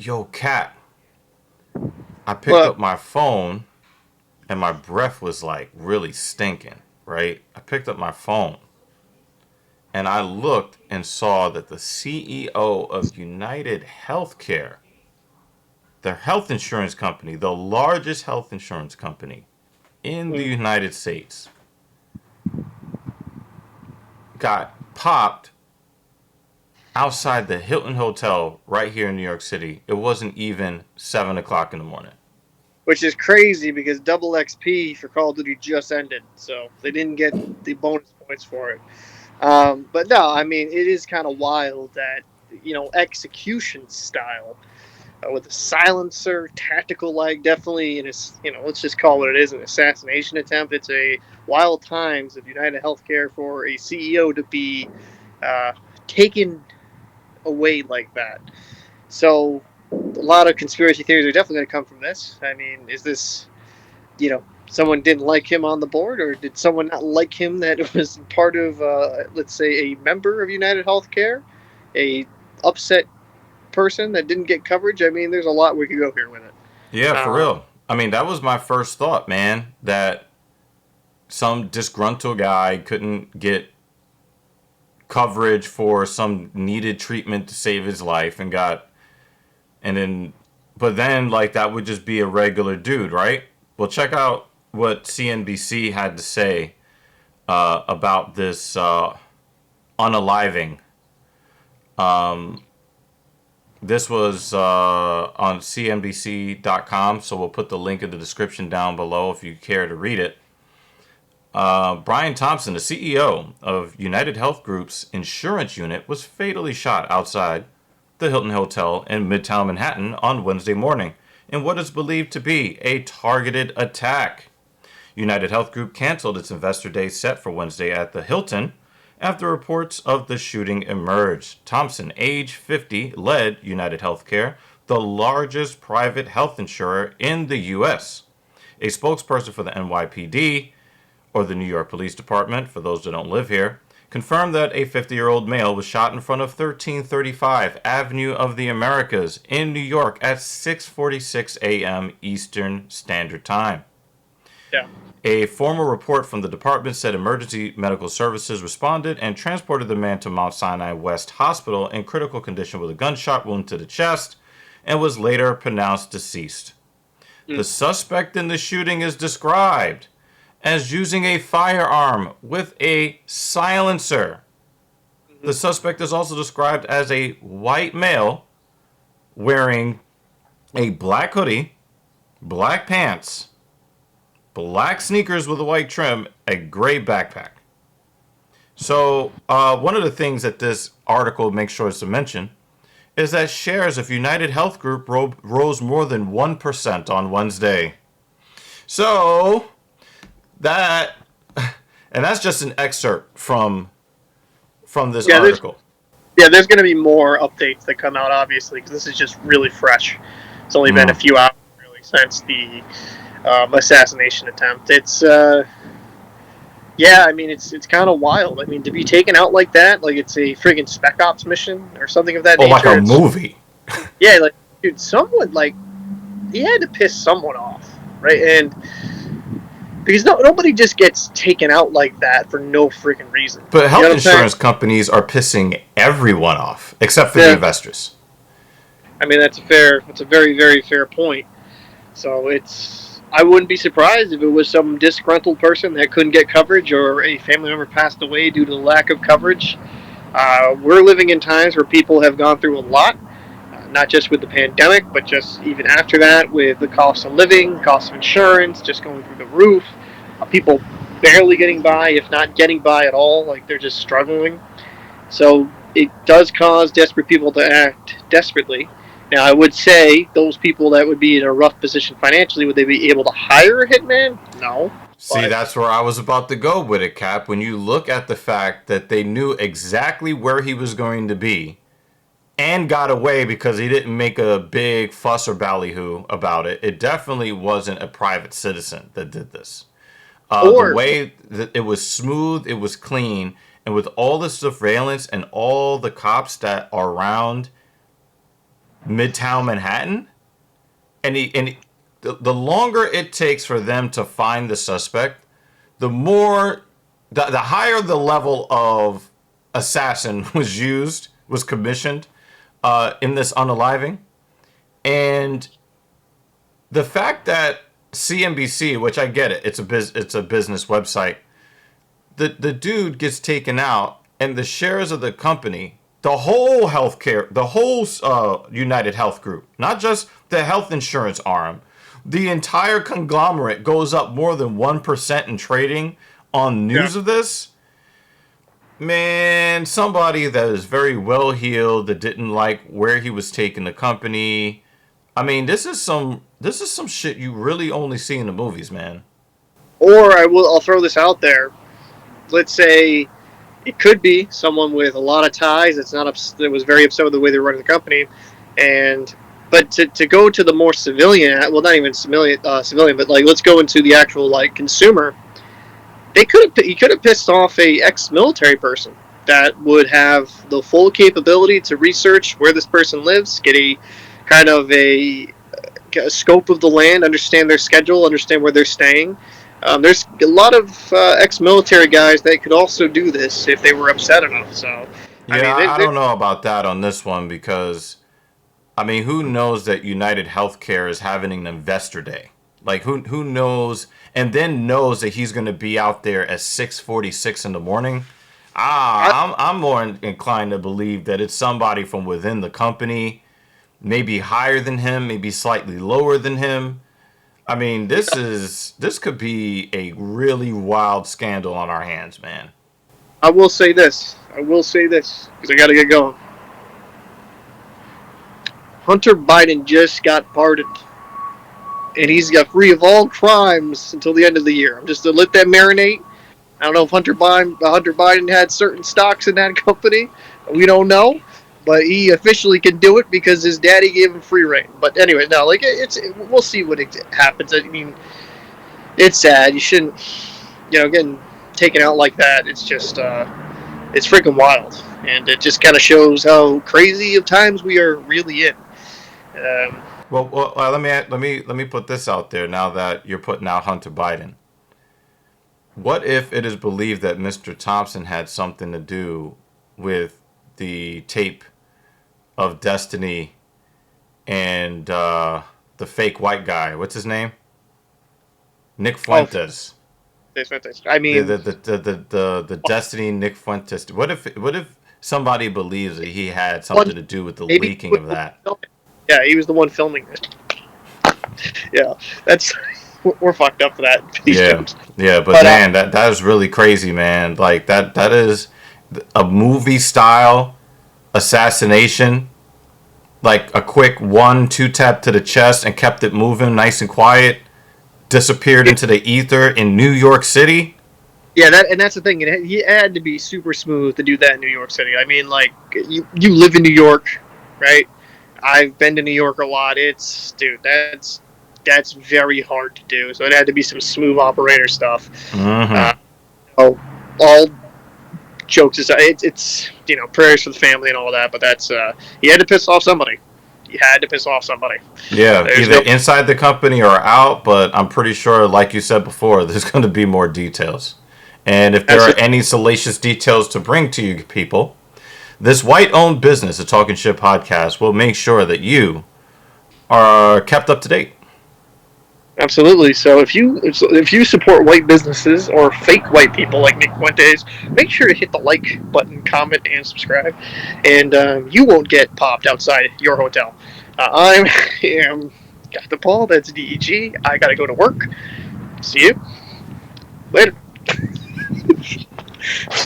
Yo, Cat, I picked Look, up my phone and my breath was like really stinking, right? I picked up my phone and I looked and saw that the CEO of United HealthCare, their health insurance company, the largest health insurance company in the mm, United States, got popped outside the Hilton Hotel right here in New York City. It wasn't even 7 o'clock in the morning. which is crazy because double XP for Call of Duty just ended, so they didn't get the bonus points for it. But no, I mean it is kind of wild that execution style with a silencer, tactical like, definitely in a let's just call it what it is, an assassination attempt. It's a wild times of United Healthcare for a CEO to be uh, taken away like that. So a lot of conspiracy theories are definitely going to come from this. I mean, is this, someone didn't like him on the board, or did someone not like him that was part of, let's say, a member of United Healthcare, a upset person that didn't get coverage? I mean, there's a lot we could go here with it. Yeah, for Um, real. I mean, that was my first thought, man, that some disgruntled guy couldn't get coverage for some needed treatment to save his life and then but then like that would just be a regular dude, right? Well, check out what CNBC had to say about this unaliving. This was on CNBC.com, so we'll put the link in the description down below if you care to read it. Brian Thompson, the CEO of United Health Group's insurance unit, was fatally shot outside the Hilton Hotel in Midtown Manhattan on Wednesday morning in what is believed to be a targeted attack. United Health Group canceled its investor day set for Wednesday at the Hilton after reports of the shooting emerged. Thompson, age 50, led United Healthcare, the largest private health insurer in the U.S. A spokesperson for the NYPD, or the New York Police Department, for those that don't live here, confirmed that a 50-year-old male was shot in front of 1335 Avenue of the Americas in New York at 6:46 a.m. Eastern Standard Time. yeah. A formal report from the department said emergency medical services responded and transported the man to Mount Sinai West Hospital in critical condition with a gunshot wound to the chest and was later pronounced deceased. The Mm. suspect in the shooting is described as using a firearm with a silencer. The Hmm. suspect is also described as a white male wearing a black hoodie, black pants, black sneakers with a white trim, a gray backpack. So, one of the things that this article makes sure to mention is that shares of United Health Group rose more than 1% on Wednesday. So, that, and that's just an excerpt from this Yeah, there's article. yeah, there's going to be more updates that come out, obviously, because this is just really fresh. It's only been a Mm. few hours really since the assassination attempt. Yeah, I mean, it's kind of wild. I mean, to be taken out like that, like it's a friggin' spec ops mission or something of that Oh, like a nature. It's movie. Yeah, like, dude, someone like he had to piss someone off, right? And because nobody just gets taken out like that for no freaking reason. But You know health what I'm saying? insurance companies are pissing everyone off except for the Yeah, investors. I mean that's a very very fair point. So I wouldn't be surprised if it was some disgruntled person that couldn't get coverage or a family member passed away due to the lack of coverage. We're living in times where people have gone through a lot, not just with the pandemic, but just even after that, with the cost of living, cost of insurance, just going through the roof. People barely getting by, if not getting by at all, like they're just struggling. So it does cause desperate people to act desperately. Now, I would say those people that would be in a rough position financially, would they be able to hire a hitman? No. See, But that's where I was about to go with it, Cap. When you look at the fact that they knew exactly where he was going to be and got away because he didn't make a big fuss or ballyhoo about it, it definitely wasn't a private citizen that did this. The or way that it was smooth, it was clean, and with all the surveillance and all the cops that are around, Midtown Manhattan, the longer it takes for them to find the suspect, the more the higher the level of assassin was commissioned in this unaliving, and the fact that CNBC, which I get it, it's a business website, the dude gets taken out, and the shares of the company, the whole healthcare, the whole United Health Group, not just the health insurance arm, the entire conglomerate goes up more than 1% in trading on Yeah. news of this. Man, somebody that is very well heeled, that didn't like where he was taking the company. I mean, this is some shit you really only see in the movies, man. Or I'll throw this out there. Let's say it could be someone with a lot of ties that was very upset with the way they were running the company, and but to go to the more civilian, well, not even civilian, but like let's go into the actual like consumer. He could have pissed off a ex-military person that would have the full capability to research where this person lives, get a kind of a scope of the land, understand their schedule, understand where they're staying. There's a lot of ex-military guys that could also do this if they were upset enough. So, I Yeah, mean, I don't know about that on this one because I mean, who knows that United Healthcare is having an investor day? Like, who knows, and then knows that he's going to be out there at 6:46 in the morning. I, I'm more inclined to believe that it's somebody from within the company, maybe higher than him, maybe slightly lower than him. I mean, this could be a really wild scandal on our hands, man. I will say this. I will say this because I got to get going. Hunter Biden just got pardoned, and he's got free of all crimes until the end of the year. I'm just to let that marinate. I don't know if Hunter Biden had certain stocks in that company. We don't know, but he officially can do it because his daddy gave him free reign. But anyway, no, like we'll see what happens. I mean, it's sad. You shouldn't, getting taken out like that. It's just, it's freaking wild, and it just kind of shows how crazy of times we are really in. Um, Well, let me put this out there now that you're putting out Hunter Biden. What if it is believed that Mr. Thompson had something to do with the tape of Destiny and the fake white guy? What's his name? Nick oh, Fuentes. I The mean, the the the the Destiny Nick Fuentes. What if somebody believes that he had what? something to do with the Maybe he leaking was of the one that? filming. Yeah, he was the one filming it. Yeah, that's we're fucked up for that. These Yeah, jokes, yeah, but but man, that is really crazy, man. Like that is a movie style assassination, like a quick 1-2 tap to the chest and kept it moving nice and quiet, disappeared into the ether in New York City. yeah, that's the thing. He had to be super smooth to do that in New York City. I mean, like you live in New York, right? I've been to New York a lot. It's dude, that's very hard to do. So it had to be some smooth operator stuff. Uh, Mm-hmm. oh, all jokes aside, it's prayers for the family and all that. But that's he had to piss off somebody. He had to piss off somebody. Yeah, There's either no. inside the company or out, but I'm pretty sure, like you said before, there's going to be more details. And if there That's are just, any salacious details to bring to you people, this white owned business, the Talking Shit podcast, will make sure that you are kept up to date. Absolutely. So if you support white businesses or fake white people like Nick Fuentes, make sure to hit the like button, comment, and subscribe, and you won't get popped outside your hotel. I am Captain Paul. That's DEG. I gotta go to work. See you later.